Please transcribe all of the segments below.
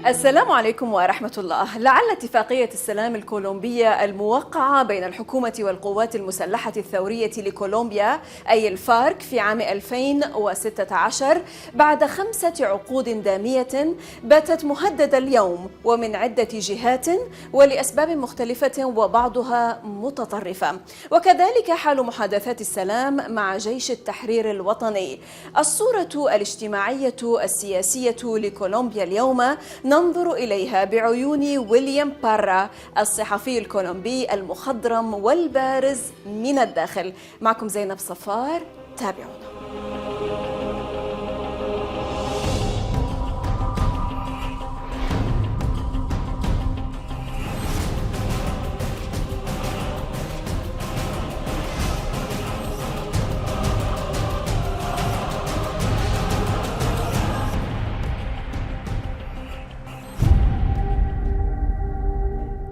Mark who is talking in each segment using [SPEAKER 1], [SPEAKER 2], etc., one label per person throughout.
[SPEAKER 1] السلام عليكم ورحمة الله. لعل اتفاقية السلام الكولومبية الموقعة بين الحكومة والقوات المسلحة الثورية لكولومبيا أي الفارك في عام 2016 بعد 5 عقود دامية باتت مهددة اليوم ومن عدة جهات ولأسباب مختلفة وبعضها متطرفة، وكذلك حال محادثات السلام مع جيش التحرير الوطني. الصورة الاجتماعية السياسية لكولومبيا اليوم ننظر إليها بعيون ويليام بارا الصحفي الكولومبي المخضرم والبارز من الداخل. معكم زينب صفار، تابعونا.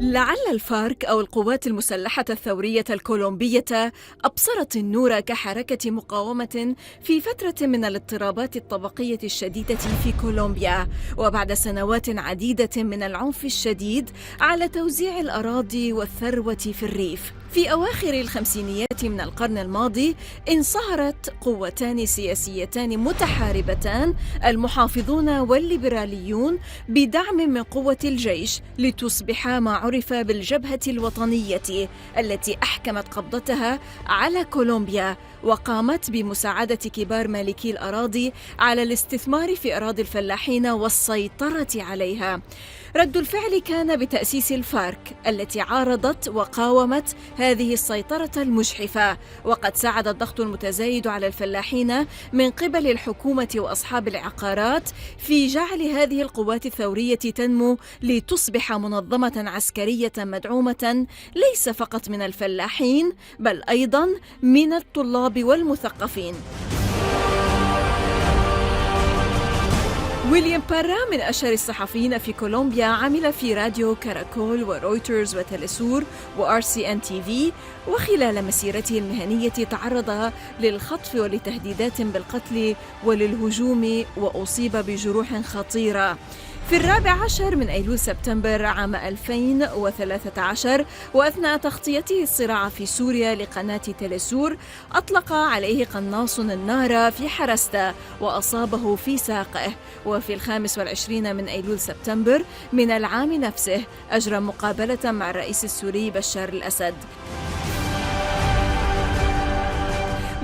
[SPEAKER 1] لعل الفارك أو القوات المسلحة الثورية الكولومبية أبصرت النور كحركة مقاومة في فترة من الاضطرابات الطبقية الشديدة في كولومبيا، وبعد سنوات عديدة من العنف الشديد على توزيع الأراضي والثروة في الريف. في أواخر الخمسينيات من القرن الماضي انصهرت قوتان سياسيتان متحاربتان، المحافظون والليبراليون، بدعم من قوة الجيش لتصبح ما عرف بالجبهة الوطنية التي أحكمت قبضتها على كولومبيا وقامت بمساعدة كبار مالكي الأراضي على الاستثمار في أراضي الفلاحين والسيطرة عليها. رد الفعل كان بتأسيس الفارك التي عارضت وقاومت هذه السيطرة المجحفة، وقد ساعد الضغط المتزايد على الفلاحين من قبل الحكومة وأصحاب العقارات في جعل هذه القوات الثورية تنمو لتصبح منظمة عسكرية مدعومة ليس فقط من الفلاحين بل أيضا من الطلاب والمثقفين. ويليام بارا من أشهر الصحفيين في كولومبيا، عمل في راديو كاراكول ورويترز وتلسور وRCN-TV، وخلال مسيرته المهنية تعرض للخطف ولتهديدات بالقتل وللهجوم وأصيب بجروح خطيرة. في 14 من أيلول سبتمبر عام 2013 وأثناء تغطيته الصراع في سوريا لقناة تلسور أطلق عليه قناص النار في حرستا وأصابه في ساقه. وفي 25 من أيلول سبتمبر من العام نفسه أجرى مقابلة مع الرئيس السوري بشار الأسد.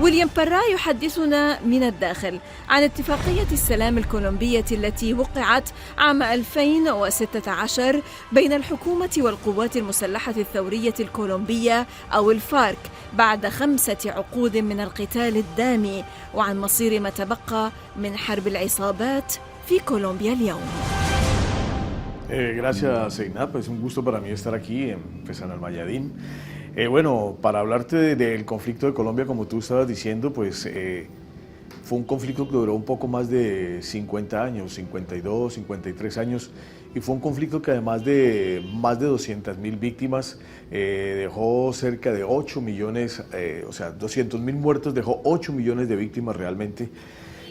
[SPEAKER 1] ويليام بارا يحدثنا من الداخل عن اتفاقية السلام الكولومبية التي وقعت عام 2016 بين الحكومة والقوات المسلحة الثورية الكولومبية أو الفارك بعد 5 عقود من القتال الدامي، وعن مصير ما تبقى من حرب العصابات في كولومبيا اليوم.
[SPEAKER 2] Gracias, Seinab. Es un gusto para mí estar aquí en el Mayadín. Bueno, para hablarte del conflicto de Colombia, como tú estabas diciendo, pues fue un conflicto que duró un poco más de 50 años, 52, 53 años, y fue un conflicto que además de más de 200.000 víctimas, dejó cerca de 8 millones, o sea, 200.000 muertos, dejó 8 millones de víctimas realmente.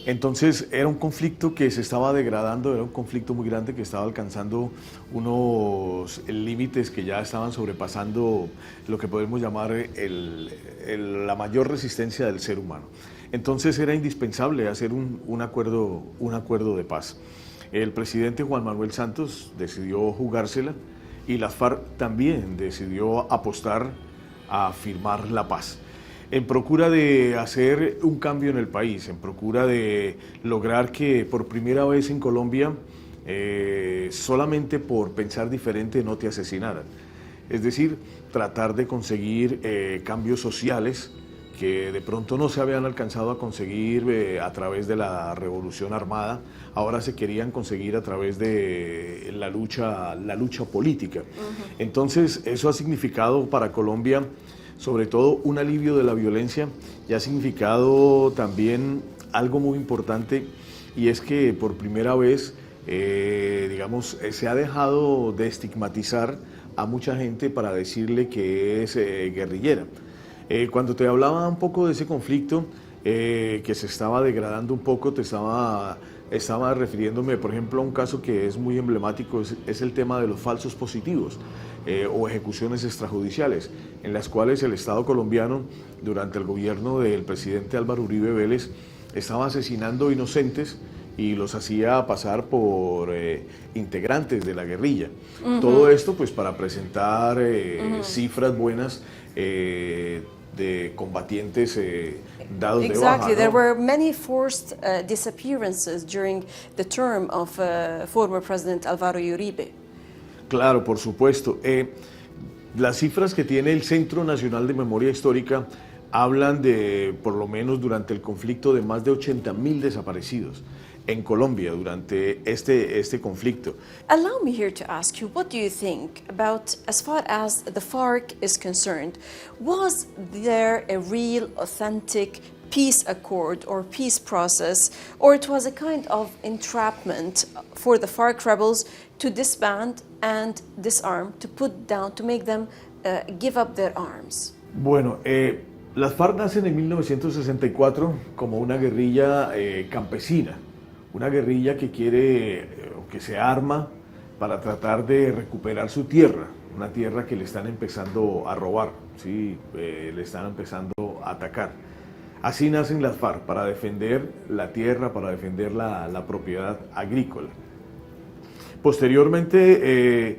[SPEAKER 2] Entonces era un conflicto que se estaba degradando, era un conflicto muy grande que estaba alcanzando unos límites que ya estaban sobrepasando lo que podemos llamar la mayor resistencia del ser humano. Entonces era indispensable hacer un acuerdo de paz. El presidente Juan Manuel Santos decidió jugársela y las FARC también decidió apostar a firmar la paz, en procura de hacer un cambio en el país, en procura de lograr que por primera vez en Colombia solamente por pensar diferente no te asesinaran. Es decir, tratar de conseguir cambios sociales que de pronto no se habían alcanzado a conseguir a través de la revolución armada, ahora se querían conseguir a través de la lucha política. Entonces eso ha significado para Colombia sobre todo un alivio de la violencia, y ha significado también algo muy importante, y es que por primera vez se ha dejado de estigmatizar a mucha gente para decirle que es guerrillera. Cuando te hablaba un poco de ese conflicto que se estaba degradando un poco, te estaba estaba refiriéndome, por ejemplo, a un caso que es muy emblemático, es el tema de los falsos positivos o ejecuciones extrajudiciales, en las cuales el Estado colombiano, durante el gobierno del presidente Álvaro Uribe Vélez, estaba asesinando inocentes y los hacía pasar por integrantes de la guerrilla. Todo esto pues para presentar cifras buenas de combatientes dados de baja.
[SPEAKER 3] Exactly.
[SPEAKER 2] ¿no?
[SPEAKER 3] There were many forced disappearances during the term of former President Alvaro Uribe.
[SPEAKER 2] Claro, por supuesto. Las cifras que tiene el Centro Nacional de Memoria Histórica hablan de, por lo menos durante el conflicto, de más de 80.000 desaparecidos en Colombia durante este conflicto.
[SPEAKER 3] Allow me here to ask you, what do you think about, as far as the FARC is concerned, was there a real, authentic peace accord or peace process, or it was a kind of entrapment for the FARC rebels to disband and disarm, to put down, to make them give up their arms?
[SPEAKER 2] Bueno, las FARC nacen en 1964 como una guerrilla campesina, una guerrilla que quiere, que se arma para tratar de recuperar su tierra, una tierra que le están empezando a robar, ¿sí? Le están empezando a atacar. Así nacen las FARC, para defender la tierra, para defender la propiedad agrícola. Posteriormente,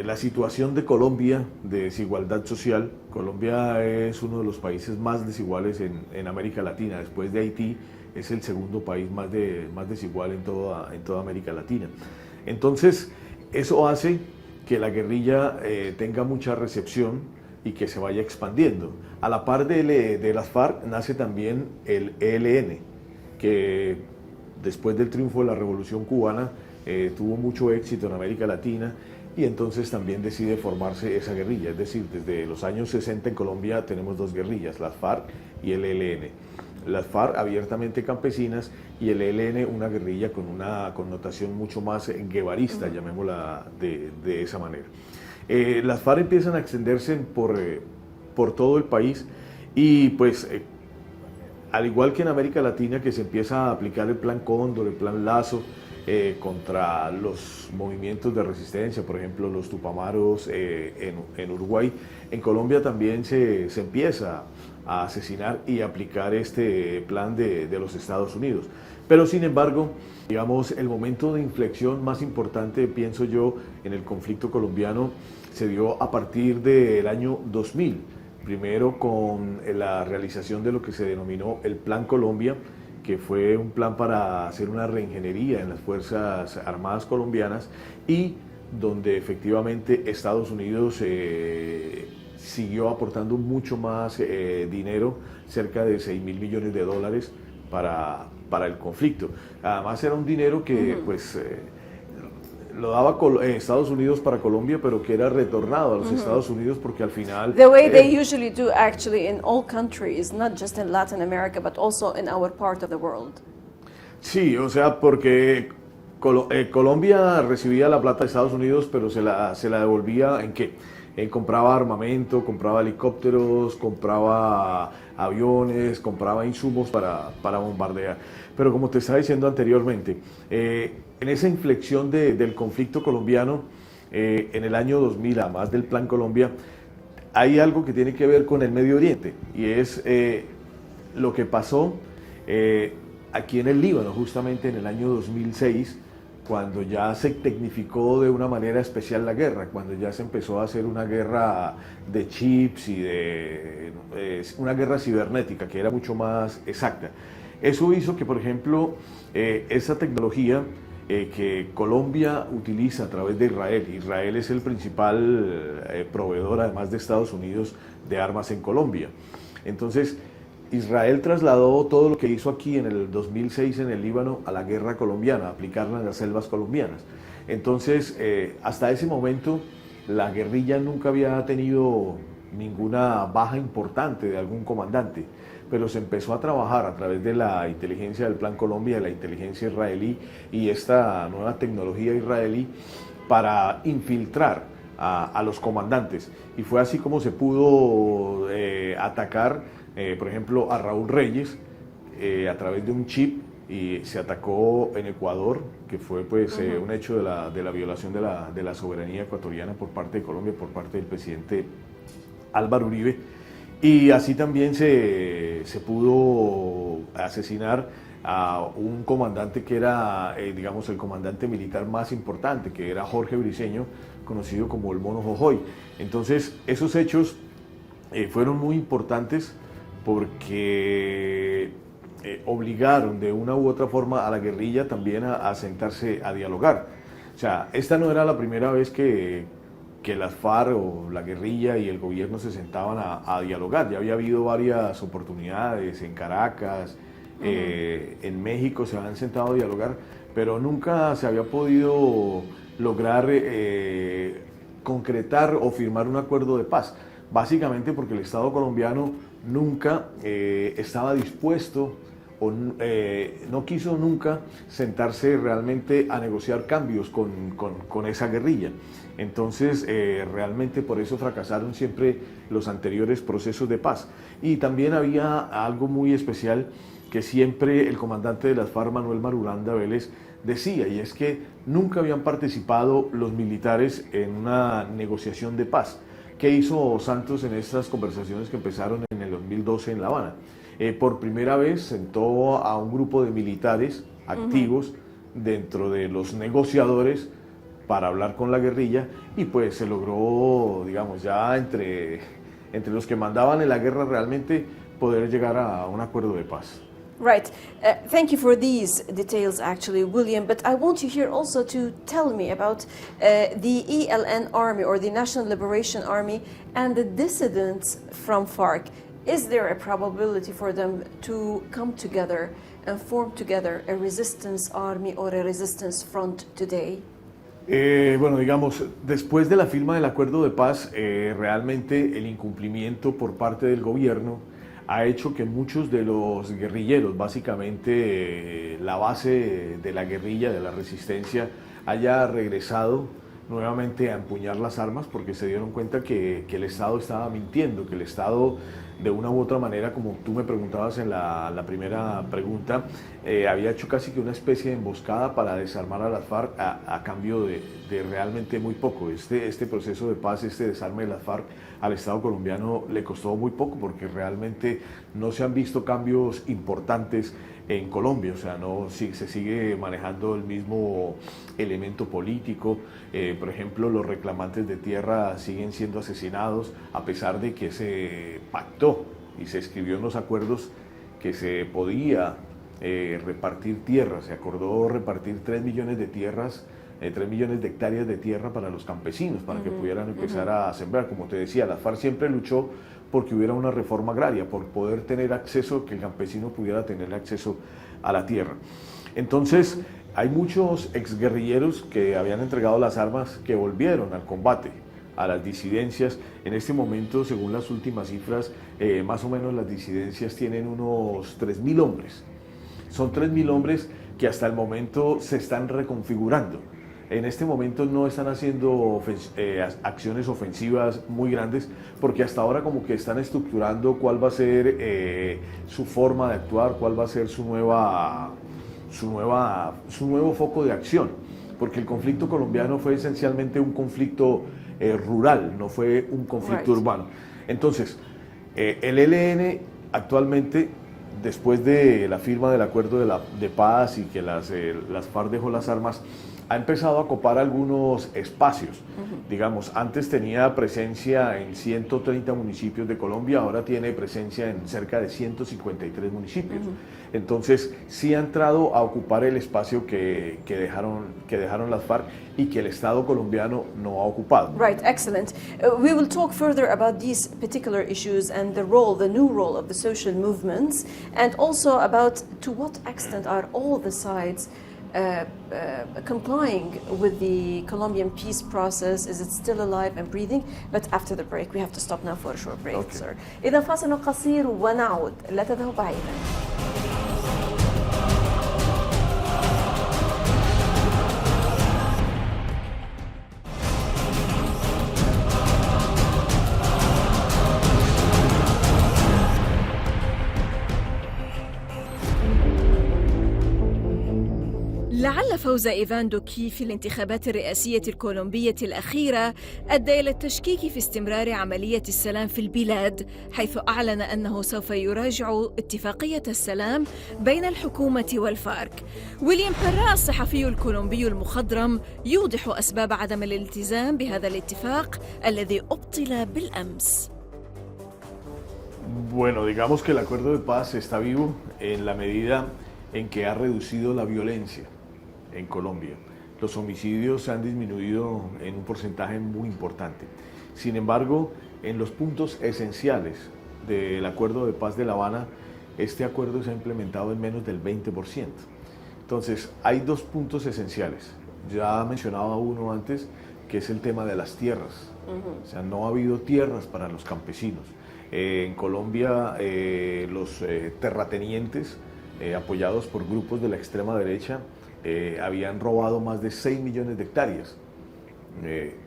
[SPEAKER 2] la situación de Colombia, de desigualdad social. Colombia es uno de los países más desiguales en América Latina. Después de Haití, es el segundo país más desigual en toda América Latina. Entonces, eso hace que la guerrilla tenga mucha recepción y que se vaya expandiendo. A la par de las FARC nace también el ELN, que después del triunfo de la Revolución Cubana tuvo mucho éxito en América Latina, y entonces también decide formarse esa guerrilla. Es decir, desde los años 60 en Colombia tenemos dos guerrillas, las FARC y el ELN. Las FARC abiertamente campesinas y el ELN una guerrilla con una connotación mucho más guevarista, llamémosla de esa manera. Las FARC empiezan a extenderse por todo el país y pues al igual que en América Latina, que se empieza a aplicar el Plan Cóndor, el Plan Lazo, contra los movimientos de resistencia, por ejemplo los Tupamaros en Uruguay, en Colombia también se empieza a asesinar y aplicar este plan de los Estados Unidos. Pero sin embargo, digamos, el momento de inflexión más importante, pienso yo, en el conflicto colombiano se dio a partir del año 2000, primero con la realización de lo que se denominó el Plan Colombia, que fue un plan para hacer una reingeniería en las Fuerzas Armadas colombianas y donde efectivamente Estados Unidos siguió aportando mucho más dinero, cerca de 6.000 millones de dólares para el conflicto. Además era un dinero que pues lo daba Estados Unidos para Colombia, pero que era retornado a los Estados Unidos porque al final...
[SPEAKER 3] The way they usually do actually in all countries, not just in Latin America, but also in our part of the world.
[SPEAKER 2] Sí, o sea, porque Colombia recibía la plata de Estados Unidos, pero se la devolvía ¿en qué? Compraba armamento, compraba helicópteros, compraba aviones, compraba insumos para bombardear. Pero como te estaba diciendo anteriormente, en esa inflexión del conflicto colombiano, en el año 2000, además del Plan Colombia, hay algo que tiene que ver con el Medio Oriente, y es lo que pasó aquí en el Líbano, justamente en el año 2006, cuando ya se tecnificó de una manera especial la guerra, cuando ya se empezó a hacer una guerra de chips y una guerra cibernética que era mucho más exacta. Eso hizo que, por ejemplo, esa tecnología que Colombia utiliza a través de Israel es el principal proveedor, además de Estados Unidos, de armas en Colombia. Entonces, Israel trasladó todo lo que hizo aquí en el 2006 en el Líbano a la guerra colombiana, aplicarla en las selvas colombianas. Entonces, hasta ese momento, la guerrilla nunca había tenido ninguna baja importante de algún comandante, pero se empezó a trabajar a través de la inteligencia del Plan Colombia, de la inteligencia israelí y esta nueva tecnología israelí para infiltrar a los comandantes. Y fue así como se pudo atacar por ejemplo, a Raúl Reyes a través de un chip y se atacó en Ecuador, que fue pues un hecho de la violación de la soberanía ecuatoriana por parte de Colombia, por parte del presidente Álvaro Uribe, y así también se pudo asesinar a un comandante que era, digamos, el comandante militar más importante, que era Jorge Briceño, conocido como el Mono Jojoy. Entonces, esos hechos fueron muy importantes porque obligaron de una u otra forma a la guerrilla también a sentarse a dialogar. O sea, esta no era la primera vez que las FARC o la guerrilla y el gobierno se sentaban a dialogar. Ya había habido varias oportunidades en Caracas, en México se habían sentado a dialogar, pero nunca se había podido lograr concretar o firmar un acuerdo de paz. Básicamente porque el Estado colombiano nunca estaba dispuesto o no quiso nunca sentarse realmente a negociar cambios con esa guerrilla. Entonces, realmente por eso fracasaron siempre los anteriores procesos de paz. Y también había algo muy especial que siempre el comandante de las FARC, Manuel Marulanda Vélez, decía, y es que nunca habían participado los militares en una negociación de paz. ¿Qué hizo Santos en estas conversaciones que empezaron en el 2012 en La Habana? Por primera vez sentó a un grupo de militares activos dentro de los negociadores para hablar con la guerrilla y pues se logró, digamos, ya entre los que mandaban en la guerra realmente poder llegar a un acuerdo de paz.
[SPEAKER 3] Right. Thank you for these details, actually, William. But I want you here also to tell me about the ELN Army or the National Liberation Army and the dissidents from FARC. Is there a probability for them to come together and form together a resistance army or a resistance front today?
[SPEAKER 2] Bueno, digamos, después de la firma del acuerdo de paz, realmente el incumplimiento por parte del gobierno ha hecho que muchos de los guerrilleros, básicamente la base de la guerrilla, de la resistencia, haya regresado nuevamente a empuñar las armas porque se dieron cuenta que el Estado estaba mintiendo, que el Estado de una u otra manera, como tú me preguntabas en la primera pregunta, había hecho casi que una especie de emboscada para desarmar a las FARC a cambio de realmente muy poco. Este proceso de paz, este desarme de las FARC al Estado colombiano le costó muy poco porque realmente no se han visto cambios importantes en Colombia, o sea, se sigue manejando el mismo elemento político. Por ejemplo, los reclamantes de tierra siguen siendo asesinados a pesar de que se pactó y se escribió en los acuerdos que se podía repartir tierra. Se acordó repartir 3 millones de tierras, 3 millones de hectáreas de tierra para los campesinos, para que pudieran empezar a sembrar. Como te decía, la FARC siempre luchó porque hubiera una reforma agraria, por poder tener acceso, que el campesino pudiera tener acceso a la tierra. Entonces, hay muchos exguerrilleros que habían entregado las armas que volvieron al combate, a las disidencias. En este momento, según las últimas cifras, más o menos las disidencias tienen unos 3.000 hombres. Son 3.000 hombres que hasta el momento se están reconfigurando. En este momento no están haciendo acciones ofensivas muy grandes porque hasta ahora como que están estructurando cuál va a ser su forma de actuar, cuál va a ser su nuevo foco de acción, porque el conflicto colombiano fue esencialmente un conflicto rural, no fue un conflicto urbano. Entonces, el ELN actualmente, después de la firma del acuerdo de paz y que las FARC dejó las armas, ha empezado a copar algunos espacios. Digamos, antes tenía presencia en 130 municipios de Colombia, ahora tiene presencia en cerca de 153 municipios. Entonces, sí ha entrado a ocupar el espacio que dejaron las FARC y que el Estado colombiano no ha ocupado.
[SPEAKER 3] Right, excellent. We will talk further about these particular issues and the new role of the social movements, and also about to what extent are all the sides complying with the Colombian peace process. Is it still alive and breathing? But after the break, we have to stop now for a short break, sir. إذا فاصل قصير ونعود، لا تذهب بعيدا.
[SPEAKER 1] إن فوز إيفان دوكي في الانتخابات الرئاسية الكولومبية الأخيرة أدى إلى التشكيك في استمرار عملية السلام في البلاد، حيث أعلن أنه سوف يراجع اتفاقية السلام بين الحكومة والفارك. ويليام بيرا الصحفي الكولومبي المخضرم يوضح أسباب عدم الالتزام بهذا الاتفاق الذي أبطل بالأمس.
[SPEAKER 2] Bueno, digamos que el acuerdo de paz está vivo en la medida en que ha reducido la violencia en Colombia. Los homicidios han disminuido en un porcentaje muy importante. Sin embargo, en los puntos esenciales del acuerdo de paz de La Habana, este acuerdo se ha implementado en menos del 20%. Entonces, hay dos puntos esenciales. Ya mencionaba uno antes, que es el tema de las tierras. O sea, no ha habido tierras para los campesinos. En Colombia, los terratenientes, apoyados por grupos de la extrema derecha, habían robado más de 6 millones de hectáreas.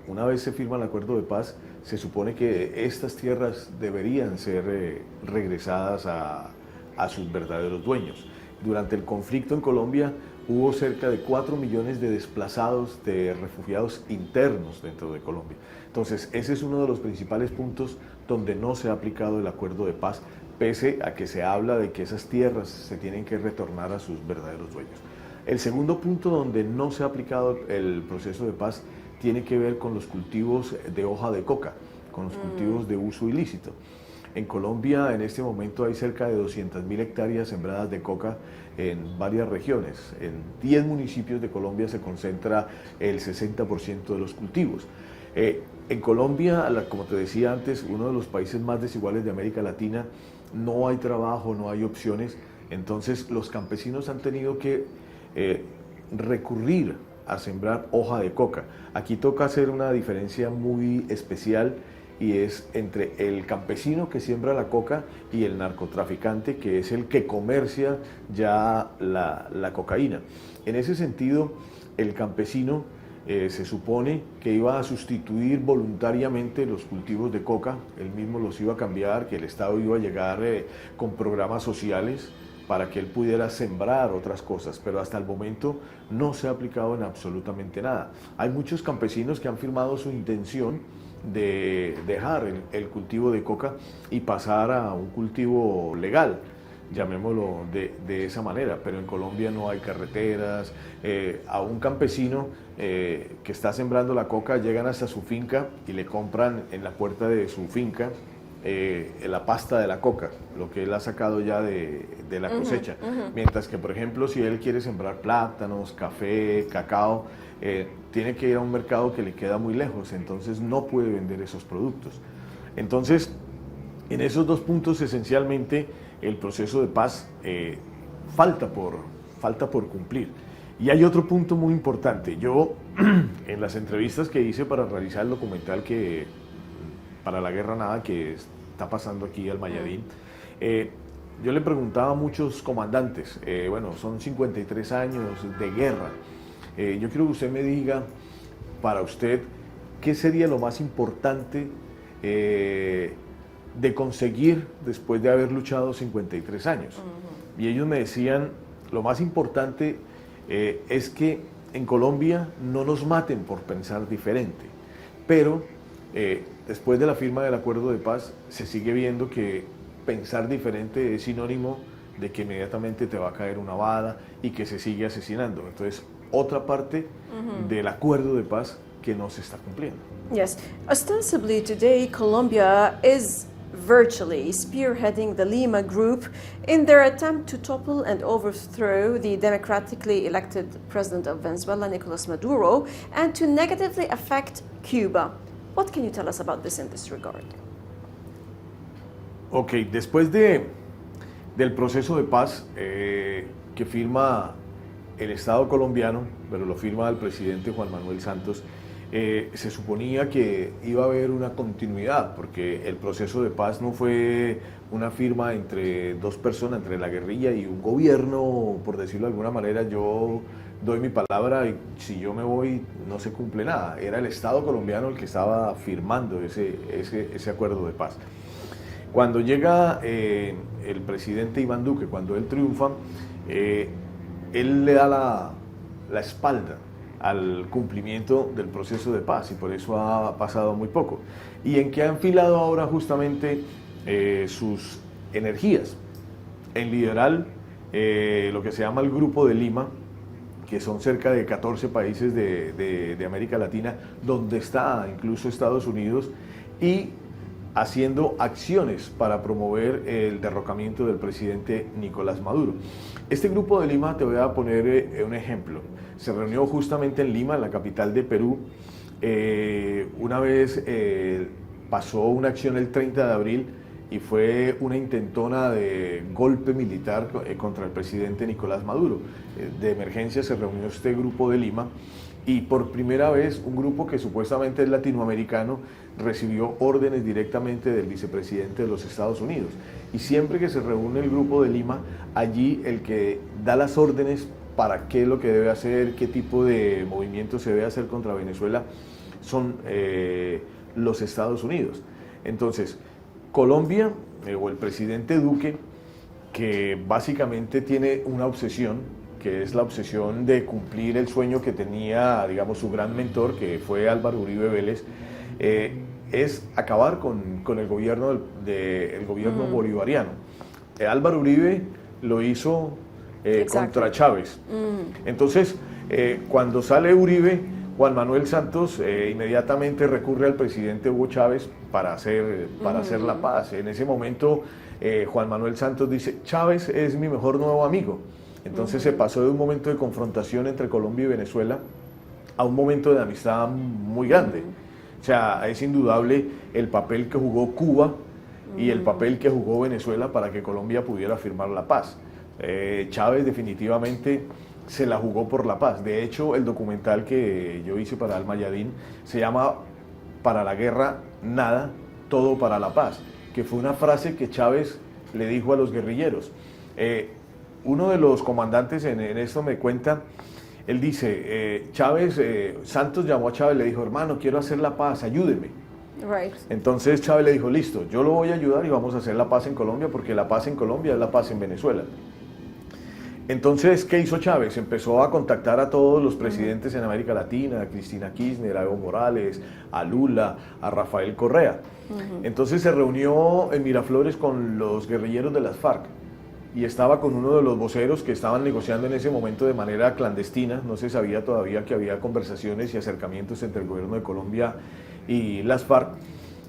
[SPEAKER 2] Una vez se firma el acuerdo de paz, se supone que estas tierras deberían ser regresadas a sus verdaderos dueños. Durante el conflicto en Colombia hubo cerca de 4 millones de desplazados, de refugiados internos dentro de Colombia. Entonces, ese es uno de los principales puntos donde no se ha aplicado el acuerdo de paz, pese a que se habla de que esas tierras se tienen que retornar a sus verdaderos dueños. El segundo punto donde no se ha aplicado el proceso de paz tiene que ver con los cultivos de hoja de coca, con los cultivos de uso ilícito. En Colombia en este momento hay cerca de 200.000 hectáreas sembradas de coca en varias regiones. En 10 municipios de Colombia se concentra el 60% de los cultivos. En Colombia, como te decía antes, uno de los países más desiguales de América Latina, no hay trabajo, no hay opciones, entonces los campesinos han tenido que recurrir a sembrar hoja de coca. Aquí toca hacer una diferencia muy especial y es entre el campesino que siembra la coca y el narcotraficante, que es el que comercia ya la cocaína. En ese sentido, el campesino se supone que iba a sustituir voluntariamente los cultivos de coca, él mismo los iba a cambiar, que el Estado iba a llegar con programas sociales para que él pudiera sembrar otras cosas, pero hasta el momento no se ha aplicado en absolutamente nada. Hay muchos campesinos que han firmado su intención de dejar el cultivo de coca y pasar a un cultivo legal, llamémoslo de esa manera, pero en Colombia no hay carreteras. A un campesino que está sembrando la coca llegan hasta su finca y le compran en la puerta de su finca la pasta de la coca, lo que él ha sacado ya de la cosecha. Mientras que, por ejemplo, si él quiere sembrar plátanos, café, cacao, tiene que ir a un mercado que le queda muy lejos, entonces no puede vender esos productos. Entonces, en esos dos puntos esencialmente el proceso de paz falta por cumplir. Y hay otro punto muy importante. Yo, en las entrevistas que hice para realizar el documental para la Guerra Nada, que está pasando aquí al Mayadín, yo le preguntaba a muchos comandantes, bueno, son 53 años de guerra, yo quiero que usted me diga, para usted, ¿qué sería lo más importante de conseguir después de haber luchado 53 años? Y ellos me decían, lo más importante es que en Colombia no nos maten por pensar diferente, pero después de la firma del acuerdo de paz se sigue viendo que pensar diferente es sinónimo de que inmediatamente te va a caer una bala y que se sigue asesinando. Entonces, otra parte del acuerdo de paz que no se está cumpliendo.
[SPEAKER 3] Yes, ostensibly today Colombia is virtually spearheading the Lima group in their attempt to topple and overthrow the democratically elected president of Venezuela, Nicolas Maduro, and to negatively affect Cuba. What can you tell us about this in this regard?
[SPEAKER 2] Ok, después del proceso de paz que firma el Estado colombiano, pero lo firma el presidente Juan Manuel Santos, se suponía que iba a haber una continuidad, porque el proceso de paz no fue una firma entre dos personas, entre la guerrilla y un gobierno, por decirlo de alguna manera. Yo doy mi palabra y si yo me voy no se cumple nada. Era el Estado colombiano el que estaba firmando ese acuerdo de paz. Cuando llega el presidente Iván Duque, cuando él triunfa, él le da la espalda al cumplimiento del proceso de paz y por eso ha pasado muy poco. Y en que ha enfilado ahora justamente sus energías en liderar lo que se llama el Grupo de Lima, que son cerca de 14 países de América Latina, donde está incluso Estados Unidos, y haciendo acciones para promover el derrocamiento del presidente Nicolás Maduro. Este Grupo de Lima, te voy a poner un ejemplo, se reunió justamente en Lima, la capital de Perú. Una vez pasó una acción el 30 de abril y fue una intentona de golpe militar contra el presidente Nicolás Maduro. De emergencia se reunió este Grupo de Lima y por primera vez un grupo que supuestamente es latinoamericano recibió órdenes directamente del vicepresidente de los Estados Unidos. Y siempre que se reúne el Grupo de Lima, allí el que da las órdenes para qué es lo que debe hacer, qué tipo de movimiento se debe hacer contra Venezuela, son los Estados Unidos. Entonces, Colombia, o el presidente Duque, que básicamente tiene una obsesión, que es la obsesión de cumplir el sueño que tenía, digamos, su gran mentor, que fue Álvaro Uribe Vélez, es acabar con el gobierno, el gobierno bolivariano. Álvaro Uribe lo hizo contra Chávez. Entonces, cuando sale Uribe, Juan Manuel Santos inmediatamente recurre al presidente Hugo Chávez para hacer la paz. En ese momento, Juan Manuel Santos dice, Chávez es mi mejor nuevo amigo. Entonces se pasó de un momento de confrontación entre Colombia y Venezuela a un momento de amistad muy grande. O sea, es indudable el papel que jugó Cuba y el papel que jugó Venezuela para que Colombia pudiera firmar la paz. Chávez definitivamente se la jugó por la paz. De hecho, el documental que yo hice para Al-Mayadin se llama Para la guerra, nada, todo para la paz, que fue una frase que Chávez le dijo a los guerrilleros. Uno de los comandantes en esto me cuenta, él dice, Santos llamó a Chávez y le dijo, hermano, quiero hacer la paz, ayúdeme.
[SPEAKER 3] Right.
[SPEAKER 2] Entonces Chávez le dijo, listo, yo lo voy a ayudar y vamos a hacer la paz en Colombia, porque la paz en Colombia es la paz en Venezuela. Entonces, ¿qué hizo Chávez? Empezó a contactar a todos los presidentes en América Latina, a Cristina Kirchner, a Evo Morales, a Lula, a Rafael Correa. Entonces se reunió en Miraflores con los guerrilleros de las FARC y estaba con uno de los voceros que estaban negociando en ese momento de manera clandestina. No se sabía todavía que había conversaciones y acercamientos entre el gobierno de Colombia y las FARC.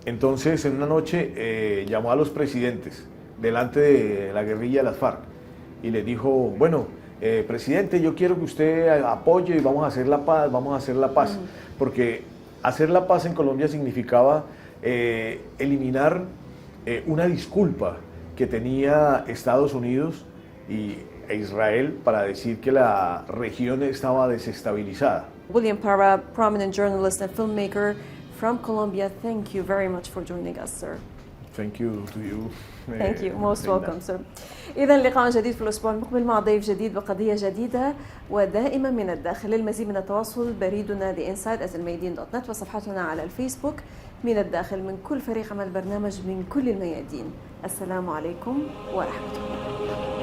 [SPEAKER 2] Entonces, en una noche llamó a los presidentes delante de la guerrilla de las FARC y les dijo, bueno, presidente, yo quiero que usted apoye y vamos a hacer la paz, vamos a hacer la paz. Porque hacer la paz en Colombia significaba eliminar una disculpa que tenía Estados Unidos e Israel para decir que la región estaba desestabilizada.
[SPEAKER 3] William Parra, prominent journalist and filmmaker from Colombia, thank you very much for joining us, sir.
[SPEAKER 2] Thank you to you.
[SPEAKER 3] Thank you, most welcome, sir. إذا لقاء جديد في الأسبوع المقبل مع ضيف جديد بقضية جديدة ودائما من الداخل. للمزيد من التواصل بريدنا theinside@almayadeen.net وصفحتنا على الفيسبوك. من الداخل من كل فريق عمل برنامج من كل الميادين. السلام عليكم ورحمة الله.